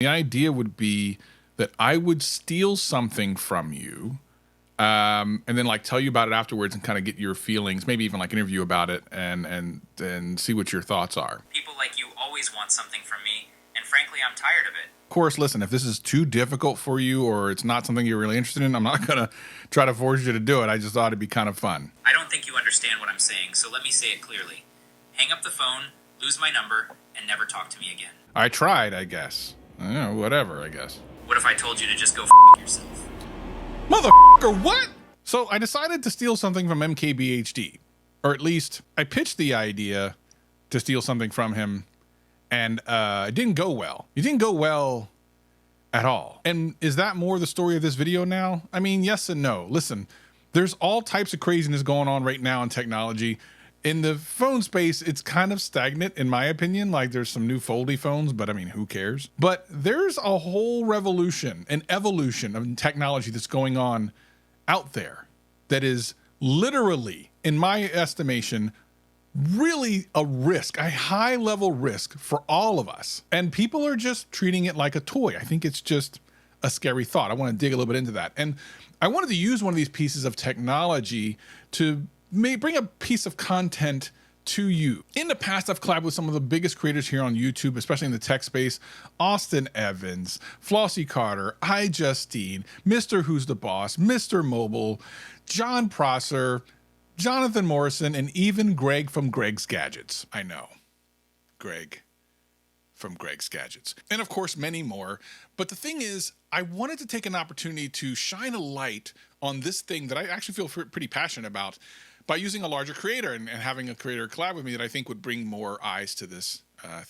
The idea would be that I would steal something from you, and then like tell you about it afterwards and kind of get your feelings, maybe even like interview about it and see what your thoughts are. People like you always want something from me, and frankly, I'm tired of it. Of course, listen, if this is too difficult for you or it's not something you're really interested in, I'm not going to try to force you to do it. I just thought it'd be kind of fun. I don't think you understand what I'm saying, so let me say it clearly. Hang up the phone, lose my number, and never talk to me again. I tried, I guess. Whatever, I guess. What if I told you to just go yourself? Motherfucker, what? So I decided to steal something from MKBHD. Or at least I pitched the idea to steal something from him, and it didn't go well. It didn't go well at all. And is that more the story of this video now? I mean, yes and no. Listen, there's all types of craziness going on right now in technology. In the phone space, it's kind of stagnant, in my opinion. Like, there's some new foldy phones, but I mean, who cares? But there's a whole revolution, an evolution of technology that's going on out there that is literally, in my estimation, really a risk, a high level risk for all of us. And people are just treating it like a toy. I think it's just a scary thought. I want to dig a little bit into that. And I wanted to use one of these pieces of technology to bring a piece of content to you. In the past, I've collabed with some of the biggest creators here on YouTube, especially in the tech space: Austin Evans, Flossie Carter, iJustine, Mr. Who's the Boss, Mr. Mobile, John Prosser, Jonathan Morrison, and even Greg from Greg's Gadgets. I know, Greg from Greg's Gadgets. And of course, many more. But the thing is, I wanted to take an opportunity to shine a light on this thing that I actually feel pretty passionate about, by using a larger creator and having a creator collab with me that I think would bring more eyes to this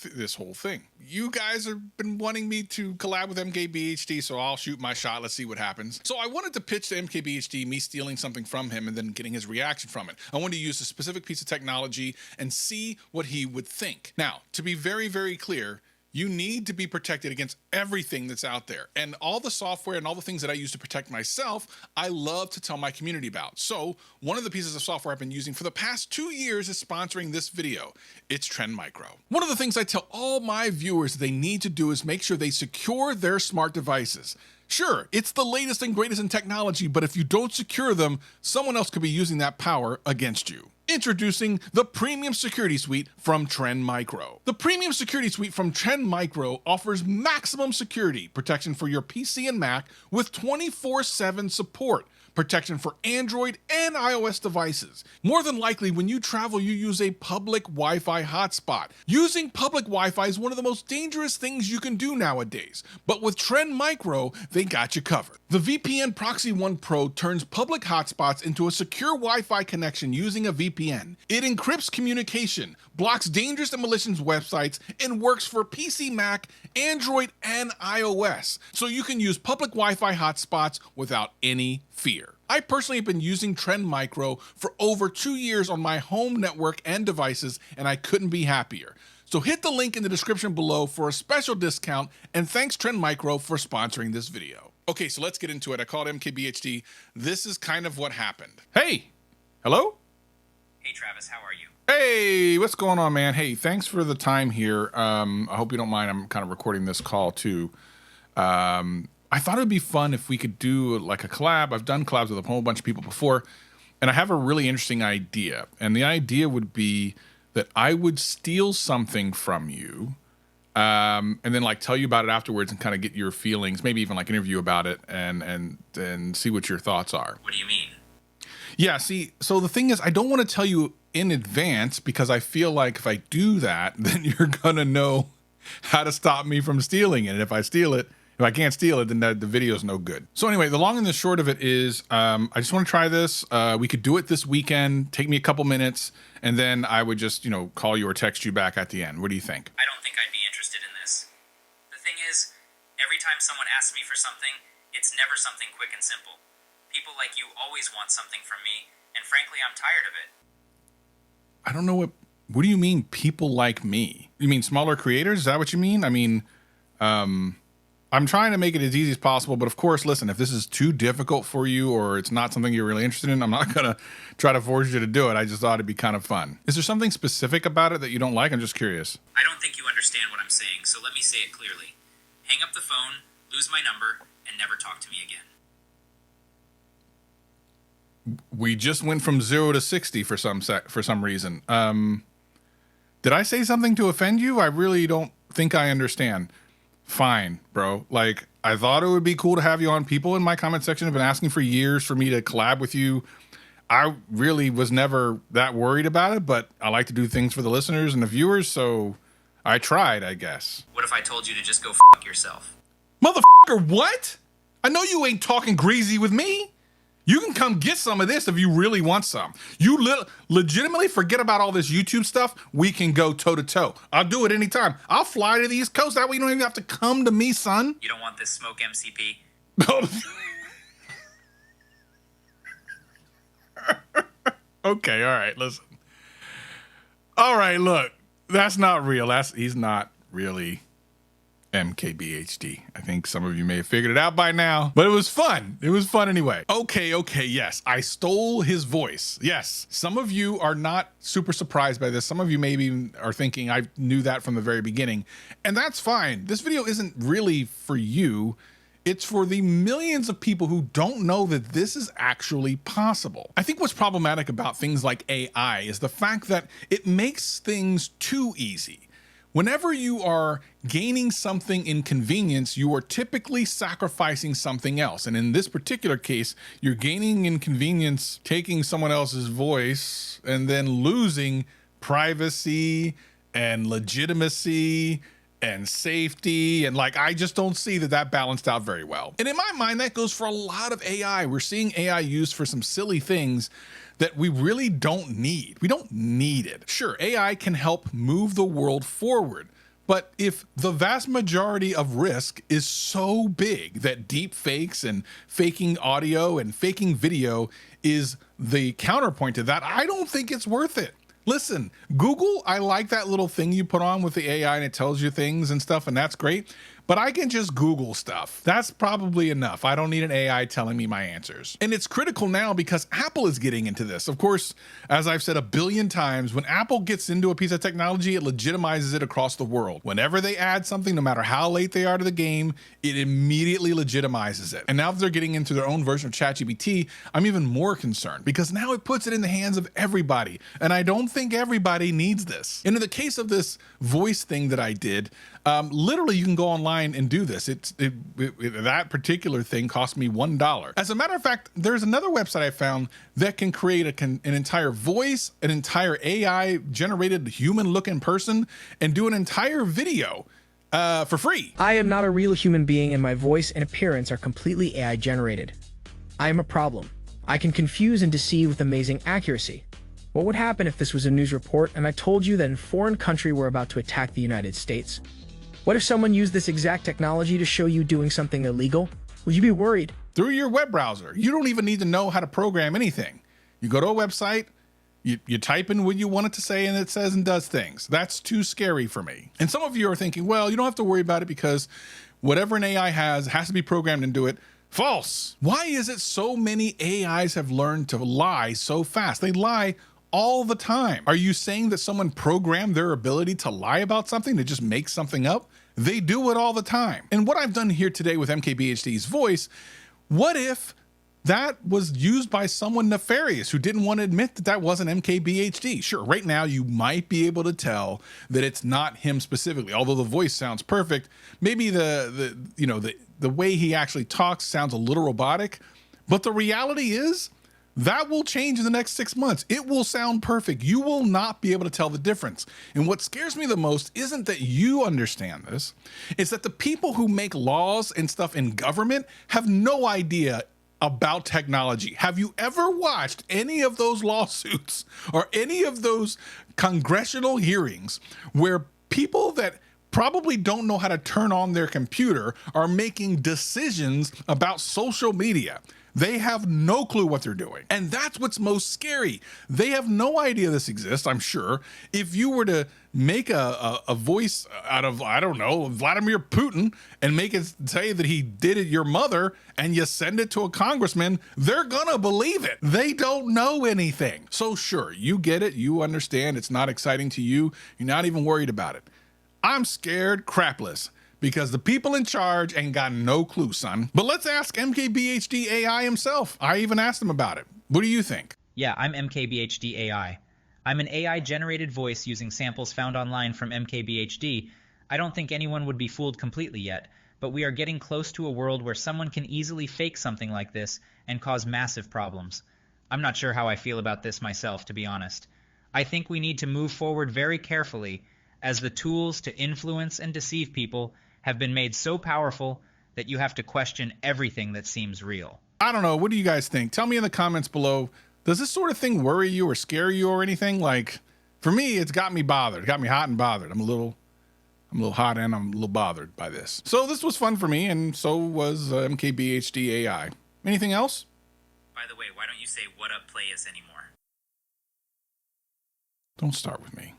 this whole thing. You guys have been wanting me to collab with MKBHD, so I'll shoot my shot. Let's see what happens. So I wanted to pitch to MKBHD me stealing something from him and then getting his reaction from it. I wanted to use a specific piece of technology and see what he would think. Now, to be very, very clear, you need to be protected against everything that's out there. And all the software and all the things that I use to protect myself, I love to tell my community about. So one of the pieces of software I've been using for the past 2 years is sponsoring this video. It's Trend Micro. One of the things I tell all my viewers they need to do is make sure they secure their smart devices. Sure, it's the latest and greatest in technology, but if you don't secure them, someone else could be using that power against you. Introducing the Premium Security Suite from Trend Micro. The Premium Security Suite from Trend Micro offers maximum security protection for your PC and Mac with 24/7 support, protection for Android and iOS devices. More than likely, when you travel, you use a public Wi-Fi hotspot. Using public Wi-Fi is one of the most dangerous things you can do nowadays, but with Trend Micro, they got you covered. The VPN Proxy One Pro turns public hotspots into a secure Wi-Fi connection using a VPN. It encrypts communication, blocks dangerous and malicious websites, and works for PC, Mac, Android, and iOS, so you can use public Wi-Fi hotspots without any fear. I personally have been using Trend Micro for over 2 years on my home network and devices, and I couldn't be happier. So hit the link in the description below for a special discount, and thanks Trend Micro for sponsoring this video. Okay, so let's get into it. I called MKBHD. This is kind of what happened. Hey, hello? Hey Travis, how are you? Hey, what's going on, man? Hey, thanks for the time here. I hope you don't mind. I'm kind of recording this call too. I thought it would be fun if we could do like a collab. I've done collabs with a whole bunch of people before, and I have a really interesting idea. And the idea would be that I would steal something from you, and then like tell you about it afterwards and kind of get your feelings, maybe even like interview about it and see what your thoughts are. What do you mean? Yeah, see, so the thing is, I don't want to tell you in advance because I feel like if I do that, then you're going to know how to stop me from stealing it. And if I can't steal it, then the video's no good. So anyway, the long and the short of it is, I just want to try this. We could do it this weekend, take me a couple minutes, and then I would just, call you or text you back at the end. What do you think? I don't think I'd be interested in this. The thing is, every time someone asks me for something, it's never something quick and simple. People like you always want something from me, and frankly, I'm tired of it. I don't know what do you mean people like me? You mean smaller creators? Is that what you mean? I mean, I'm trying to make it as easy as possible, but of course, listen, if this is too difficult for you or it's not something you're really interested in, I'm not going to try to force you to do it. I just thought it'd be kind of fun. Is there something specific about it that you don't like? I'm just curious. I don't think you understand what I'm saying, so let me say it clearly. hang up the phone, lose my number, and never talk to me again. We just went from 0 to 60 for some reason. Did I say something to offend you? I really don't think I understand. Fine, bro. Like, I thought it would be cool to have you on. People in my comment section have been asking for years for me to collab with you. I really was never that worried about it, but I like to do things for the listeners and the viewers, so I tried, I guess. What if I told you to just go fuck yourself? Motherfucker, what? I know you ain't talking greasy with me. You can come get some of this if you really want some. You legitimately forget about all this YouTube stuff. We can go toe to toe. I'll do it anytime. I'll fly to the East Coast. That way you don't even have to come to me, son. You don't want this smoke MCP? Okay, all right, listen. All right, look, that's not real. He's not really MKBHD. I think some of you may have figured it out by now, but it was fun. It was fun anyway. Okay, yes, I stole his voice. Yes, some of you are not super surprised by this. Some of you maybe are thinking I knew that from the very beginning, and that's fine. This video isn't really for you. It's for the millions of people who don't know that this is actually possible. I think what's problematic about things like AI is the fact that it makes things too easy. Whenever you are gaining something in convenience, you are typically sacrificing something else. And in this particular case, you're gaining inconvenience, taking someone else's voice, and then losing privacy and legitimacy and safety. And like, I just don't see that balanced out very well. And in my mind, that goes for a lot of AI. We're seeing AI used for some silly things that we really don't need. We don't need it. Sure, AI can help move the world forward, but if the vast majority of risk is so big that deep fakes and faking audio and faking video is the counterpoint to that, I don't think it's worth it. Listen, Google, I like that little thing you put on with the AI and it tells you things and stuff, and that's great. But I can just Google stuff. That's probably enough. I don't need an AI telling me my answers. And it's critical now because Apple is getting into this. Of course, as I've said a billion times, when Apple gets into a piece of technology, it legitimizes it across the world. Whenever they add something, no matter how late they are to the game, it immediately legitimizes it. And now that they're getting into their own version of ChatGPT, I'm even more concerned because now it puts it in the hands of everybody. And I don't think everybody needs this. And in the case of this voice thing that I did, literally you can go online and do this. That particular thing cost me $1. As a matter of fact, there's another website I found that can create an entire voice, an entire AI generated human looking person, and do an entire video for free. I am not a real human being, and my voice and appearance are completely AI generated. I am a problem. I can confuse and deceive with amazing accuracy. What would happen if this was a news report and I told you that a foreign country were about to attack the United States? What if someone used this exact technology to show you doing something illegal? Would you be worried? Through your web browser. You don't even need to know how to program anything. You go to a website, you type in what you want it to say, and it says and does things. That's too scary for me. And some of you are thinking, well, you don't have to worry about it because whatever an AI has to be programmed into it. False. Why is it so many AIs have learned to lie so fast? They lie all the time. Are you saying that someone programmed their ability to lie about something, to just make something up? They do it all the time. And what I've done here today with MKBHD's voice, what if that was used by someone nefarious who didn't want to admit that wasn't MKBHD? Sure, right now you might be able to tell that it's not him specifically, although the voice sounds perfect. Maybe the way he actually talks sounds a little robotic, but the reality is that will change in the next 6 months. It will sound perfect. You will not be able to tell the difference. And what scares me the most isn't that you understand this. It's that the people who make laws and stuff in government have no idea about technology. Have you ever watched any of those lawsuits or any of those congressional hearings where people that probably don't know how to turn on their computer are making decisions about social media? They have no clue what they're doing. And that's what's most scary. They have no idea this exists, I'm sure. If you were to make a voice out of, I don't know, Vladimir Putin and make it say that he did it your mother and you send it to a congressman, they're gonna believe it. They don't know anything. So sure, you get it, you understand, it's not exciting to you, you're not even worried about it. I'm scared crapless because the people in charge ain't got no clue, son. But let's ask MKBHD AI himself. I even asked him about it. What do you think? Yeah, I'm MKBHD AI. I'm an AI-generated voice using samples found online from MKBHD. I don't think anyone would be fooled completely yet, but we are getting close to a world where someone can easily fake something like this and cause massive problems. I'm not sure how I feel about this myself, to be honest. I think we need to move forward very carefully, as the tools to influence and deceive people have been made so powerful that you have to question everything that seems real. I don't know. What do you guys think? Tell me in the comments below. Does this sort of thing worry you or scare you or anything? Like, for me, it's got me bothered. It got me hot and bothered. I'm a little hot and I'm a little bothered by this. So this was fun for me, and so was MKBHD AI. Anything else? By the way, why don't you say what up play us anymore? Don't start with me.